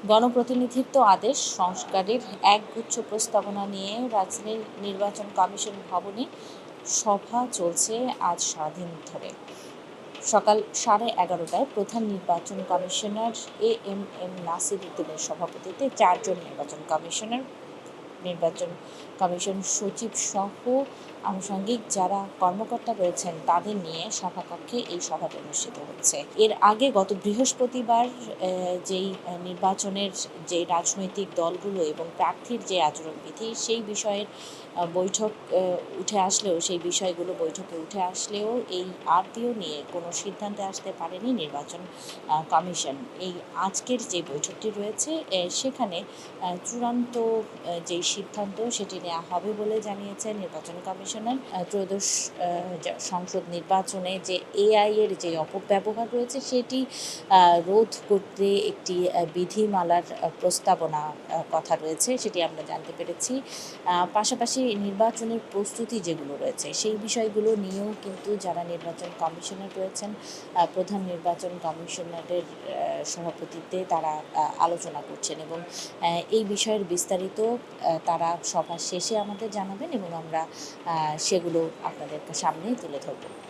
গণপ্রতিনিধিত্ব আদেশ সংস্কারের একগুচ্ছ প্রস্তাবনা নিয়ে রাজধানীর নির্বাচন কমিশন ভবনে সভা চলছে আজ সারাদিন ধরে। সকাল 11:30টায় প্রধান নির্বাচন কমিশনার এম নাসির উদ্দিনের সভাপতিত্বে 4 জন নির্বাচন কমিশন সচিব সহ আনুষঙ্গিক যারা কর্মকর্তা রয়েছেন তাদের নিয়ে সভাকক্ষে এই সভাটি অনুষ্ঠিত হচ্ছে। এর আগে গত বৃহস্পতিবার যেই নির্বাচনের যে রাজনৈতিক দলগুলো এবং প্রার্থীর যে আচরণবিধি সেই বিষয়ের বৈঠক উঠে আসলেও সেই বিষয়গুলো বৈঠকে উঠে আসলেও এই আরপিও নিয়ে কোনো সিদ্ধান্তে আসতে পারেনি নির্বাচন কমিশন। এই আজকের যে বৈঠকটি রয়েছে সেখানে চূড়ান্ত যেই সিদ্ধান্ত সেটি নেওয়া হবে বলে জানিয়েছে নির্বাচন কমিশনার। ত্রয়োদশ সংসদ নির্বাচনে যে এআই এর যে অপব্যবহার রয়েছে সেটি রোধ করতে একটি বিধিমালার প্রস্তাবনা কথা রয়েছে সেটি আমরা জানতে পেরেছি। পাশাপাশি নির্বাচনের প্রস্তুতি যেগুলো রয়েছে সেই বিষয়গুলো নিয়েও কিন্তু যারা নির্বাচন কমিশনার রয়েছেন প্রধান নির্বাচন কমিশনারের সভাপতিত্বে তারা আলোচনা করছেন এবং এই বিষয়ের বিস্তারিত তারা সভা শেষে আমাদের জানাবেন এবং আমরা সেগুলো আপনাদের সামনে তুলে ধরব।